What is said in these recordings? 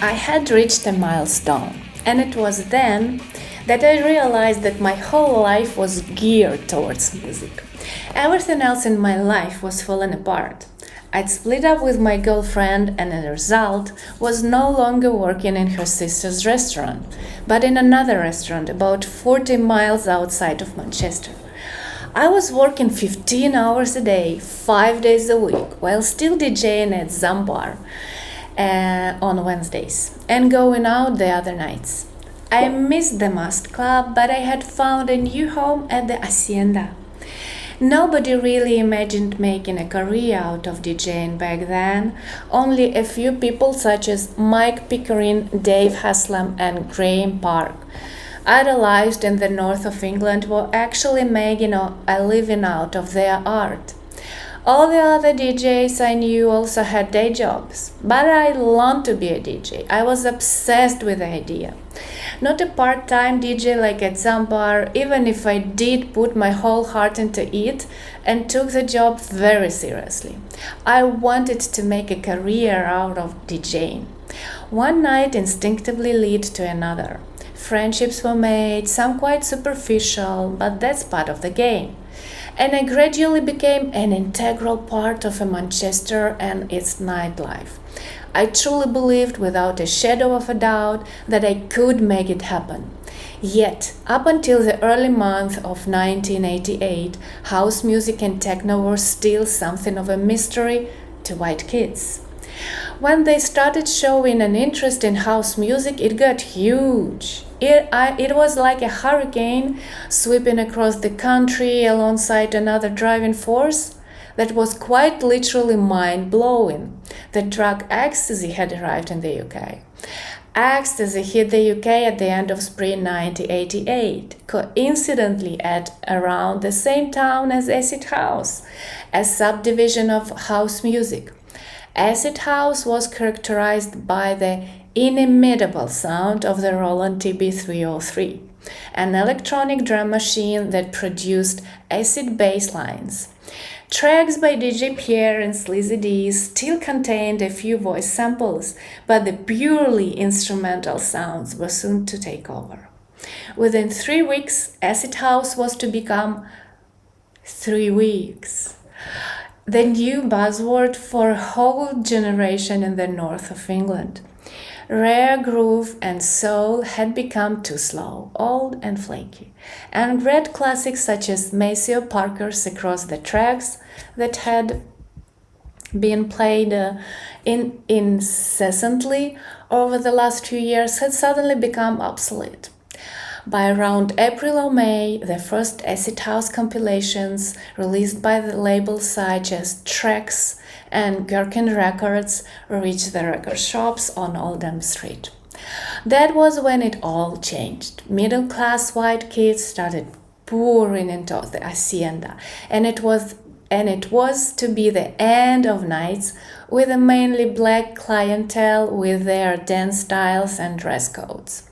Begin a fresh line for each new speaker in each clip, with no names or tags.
I had reached a milestone, and it was then that I realized that my whole life was geared towards music. Everything else in my life was falling apart. I'd split up with my girlfriend, and as a result, was no longer working in her sister's restaurant, but in another restaurant about 40 miles outside of Manchester. I was working 15 hours a day, 5 days a week, while still DJing at Zambar on Wednesdays and going out the other nights. I missed the Must Club, but I had found a new home at the Hacienda. Nobody really imagined making a career out of DJing back then. Only a few people such as Mike Pickering, Dave Haslam, and Graham Park, idolized in the north of England, were actually making a living out of their art. All the other DJs I knew also had day jobs, but I longed to be a DJ. I was obsessed with the idea. Not a part-time DJ like at Zambar, even if I did put my whole heart into it and took the job very seriously. I wanted to make a career out of DJing. One night instinctively led to another. Friendships were made, some quite superficial, but that's part of the game. And I gradually became an integral part of Manchester and its nightlife. I truly believed without a shadow of a doubt that I could make it happen. Yet, up until the early month of 1988, house music and techno were still something of a mystery to white kids. When they started showing an interest in house music, it got huge. It was like a hurricane sweeping across the country alongside another driving force that was quite literally mind-blowing. The drug ecstasy had arrived in the UK. Ecstasy hit the UK at the end of spring 1988, coincidentally at around the same time as acid house, a subdivision of house music. Acid house was characterized by the inimitable sound of the Roland TB-303, an electronic drum machine that produced acid bass lines. Tracks by DJ Pierre and Sleazy D still contained a few voice samples, but the purely instrumental sounds were soon to take over. Within 3 weeks, acid house was to become 3 weeks. The new buzzword for a whole generation in the north of England. Rare groove and soul had become too slow, old and flaky, and great classics such as Maceo Parker's Across the Tracks that had been played incessantly over the last few years had suddenly become obsolete. By around April or May, the first acid house compilations released by the labels such as Trax and Gherkin Records reached the record shops on Oldham Street. That was when it all changed. Middle-class white kids started pouring into the Hacienda, and it was to be the end of nights with a mainly black clientele with their dance styles and dress codes.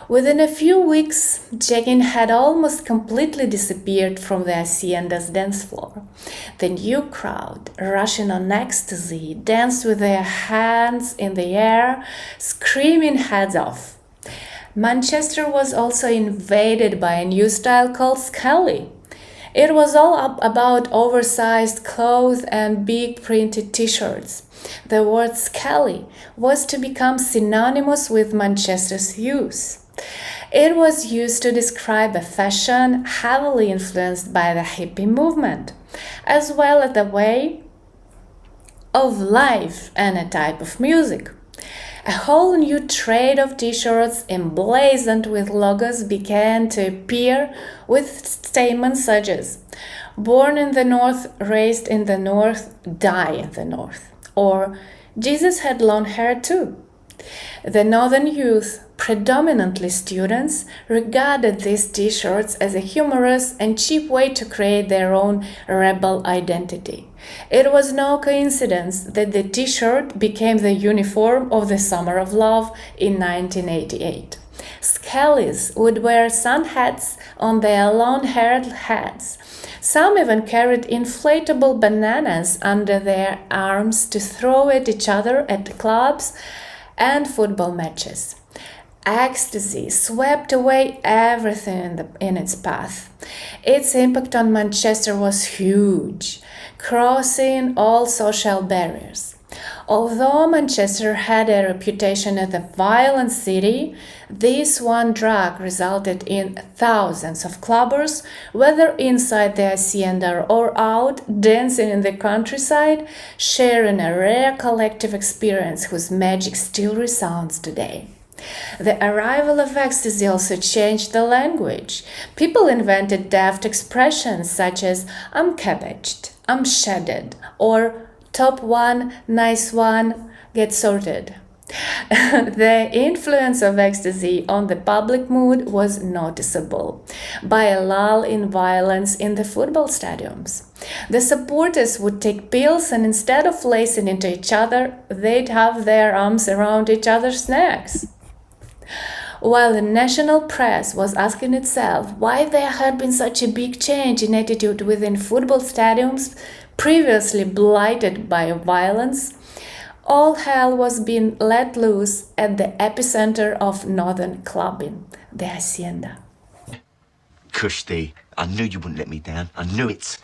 Within a few weeks, jagging had almost completely disappeared from the Hacienda's dance floor. The new crowd, rushing on ecstasy, danced with their hands in the air, screaming heads off. Manchester was also invaded by a new style called Scully. It was all about oversized clothes and big printed t-shirts. The word Scully was to become synonymous with Manchester's youth. It was used to describe a fashion heavily influenced by the hippie movement, as well as a way of life and a type of music. A whole new trade of t-shirts emblazoned with logos began to appear with statements such as "Born in the North, raised in the North, die in the North," or "Jesus had long hair too." The northern youth, predominantly students, regarded these t-shirts as a humorous and cheap way to create their own rebel identity. It was no coincidence that the t-shirt became the uniform of the Summer of Love in 1988. Skellies would wear sun hats on their long-haired heads. Some even carried inflatable bananas under their arms to throw at each other at clubs and football matches. Ecstasy swept away everything in its path. Its impact on Manchester was huge, crossing all social barriers. Although Manchester had a reputation as a violent city, this one drug resulted in thousands of clubbers, whether inside the hacienda or out, dancing in the countryside, sharing a rare collective experience whose magic still resounds today. The arrival of ecstasy also changed the language. People invented daft expressions such as I'm cabbaged, I'm shedded, or top one, nice one, get sorted. The influence of ecstasy on the public mood was noticeable by a lull in violence in the football stadiums. The supporters would take pills and instead of lacing into each other, they'd have their arms around each other's necks. While the national press was asking itself why there had been such a big change in attitude within football stadiums previously blighted by violence, all hell was being let loose at the epicenter of northern clubbing, the hacienda.
Kushti, I knew you wouldn't let me down. I knew it.